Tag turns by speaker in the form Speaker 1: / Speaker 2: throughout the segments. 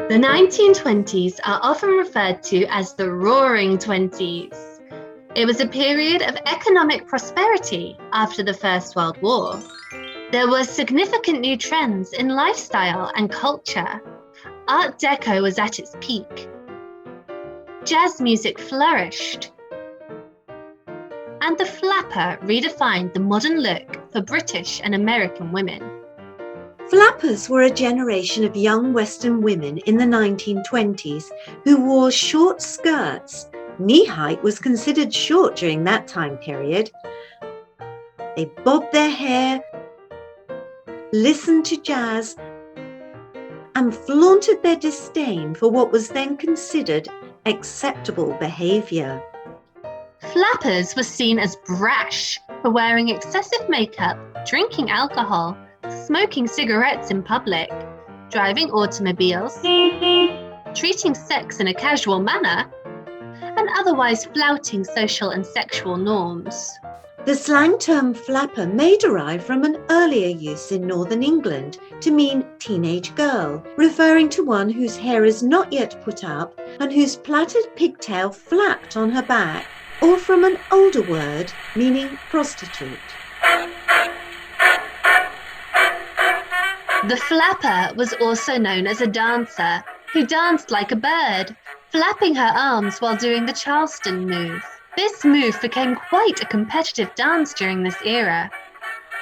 Speaker 1: The 1920s are often referred to as the Roaring Twenties. It was a period of economic prosperity after the First World War. There were significant new trends in lifestyle and culture. Art Deco was at its peak. Jazz music flourished. And the flapper redefined the modern look for British and American women.
Speaker 2: Flappers were a generation of young Western women in the 1920s who wore short skirts. Knee height was considered short during that time period. They bobbed their hair, listened to jazz, and flaunted their disdain for what was then considered acceptable behaviour.
Speaker 1: Flappers were seen as brash for wearing excessive makeup, drinking alcohol, smoking cigarettes in public, driving automobiles, treating sex in a casual manner, and otherwise flouting social and sexual norms.
Speaker 2: The slang term flapper may derive from an earlier use in Northern England to mean teenage girl, referring to one whose hair is not yet put up and whose plaited pigtail flapped on her back, or from an older word meaning prostitute.
Speaker 1: The flapper was also known as a dancer who danced like a bird, flapping her arms while doing the Charleston move. This move became quite a competitive dance during this era.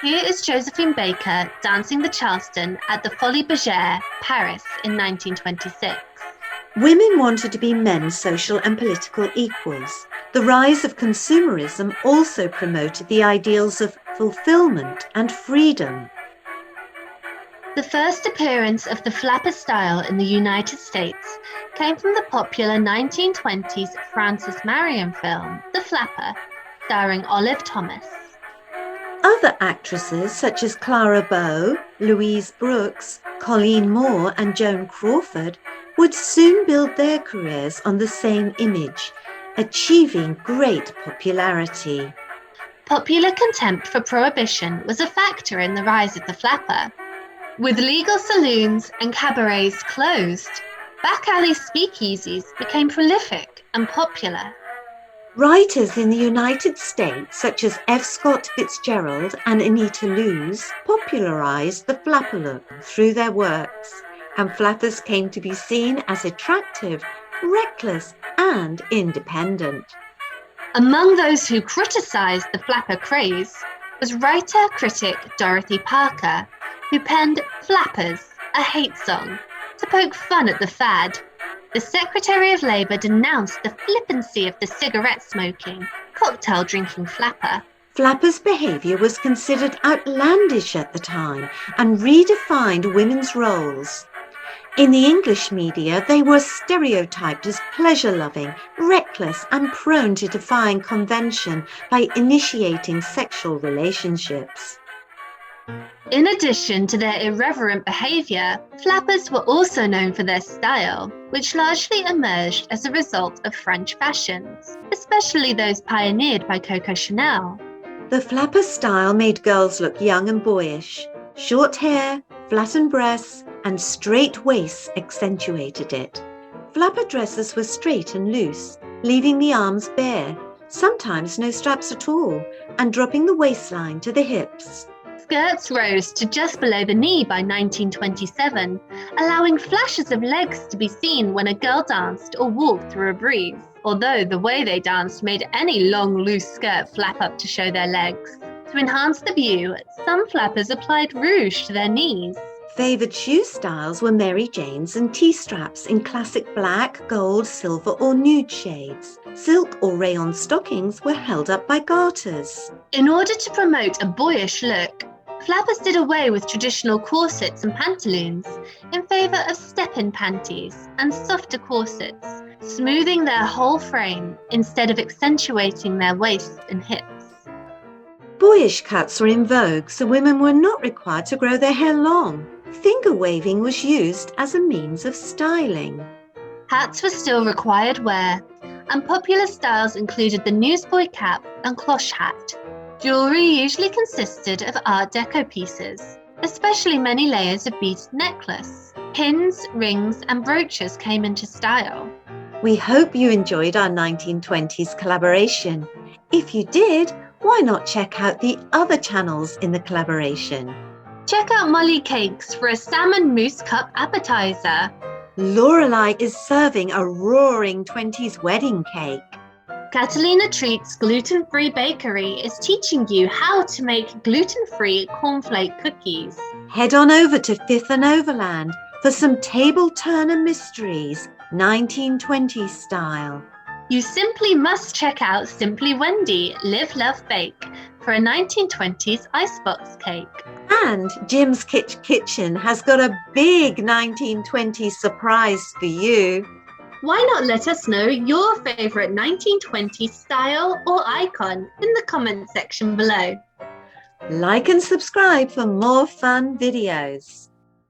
Speaker 1: Here is Josephine Baker dancing the Charleston at the Folies Bergère, Paris in 1926.
Speaker 2: Women wanted to be men's social and political equals. The rise of consumerism also promoted the ideals of fulfillment and freedom.
Speaker 1: The first appearance of the flapper style in the United States came from the popular 1920s Frances Marion film, The Flapper, starring Olive Thomas.
Speaker 2: Other actresses such as Clara Bow, Louise Brooks, Colleen Moore and Joan Crawford would soon build their careers on the same image, achieving great popularity.
Speaker 1: Popular contempt for prohibition was a factor in the rise of the flapper. With legal saloons and cabarets closed, back alley speakeasies became prolific and popular.
Speaker 2: Writers in the United States, such as F. Scott Fitzgerald and Anita Loos, popularized the flapper look through their works, and flappers came to be seen as attractive, reckless, and independent.
Speaker 1: Among those who criticized the flapper craze was writer-critic Dorothy Parker, who penned Flappers, a hate song, to poke fun at the fad. The Secretary of Labour denounced the flippancy of the cigarette-smoking, cocktail-drinking flapper.
Speaker 2: Flappers' behaviour was considered outlandish at the time and redefined women's roles. In the English media, they were stereotyped as pleasure-loving, reckless, and prone to defying convention by initiating sexual relationships.
Speaker 1: In addition to their irreverent behaviour, flappers were also known for their style, which largely emerged as a result of French fashions, especially those pioneered by Coco Chanel.
Speaker 2: The flapper style made girls look young and boyish. Short hair, flattened breasts, and straight waists accentuated it. Flapper dresses were straight and loose, leaving the arms bare, sometimes no straps at all, and dropping the waistline to the hips.
Speaker 1: Skirts rose to just below the knee by 1927, allowing flashes of legs to be seen when a girl danced or walked through a breeze, although the way they danced made any long, loose skirt flap up to show their legs. To enhance the view, some flappers applied rouge to their knees.
Speaker 2: Favoured shoe styles were Mary Janes and T-straps in classic black, gold, silver or nude shades. Silk or rayon stockings were held up by garters.
Speaker 1: In order to promote a boyish look, flappers did away with traditional corsets and pantaloons in favour of step-in panties and softer corsets, smoothing their whole frame instead of accentuating their waists and hips.
Speaker 2: Boyish cuts were in vogue, so women were not required to grow their hair long. Finger waving was used as a means of styling.
Speaker 1: Hats were still required wear, and popular styles included the newsboy cap and cloche hat. Jewellery usually consisted of Art Deco pieces, especially many layers of beaded necklace. Pins, rings, and brooches came into style.
Speaker 2: We hope you enjoyed our 1920s collaboration. If you did, why not check out the other channels in the collaboration?
Speaker 1: Check out MollieCakes for a salmon mousse cup appetizer.
Speaker 2: Lorelie is serving a Roaring Twenties wedding cake.
Speaker 1: Catalina Treats Gluten-Free Bakery is teaching you how to make gluten-free Corn Flake Cookies.
Speaker 2: Head on over to Fifth and Overland for some table turner mysteries, 1920s style.
Speaker 1: You simply must check out Simply Wendy Live, Love, Bake for a 1920s icebox cake.
Speaker 2: And Jim's Kitchen has got a big 1920s surprise for you.
Speaker 1: Why not let us know your favourite 1920s style or icon in the comment section below.
Speaker 2: Like and subscribe for more fun videos.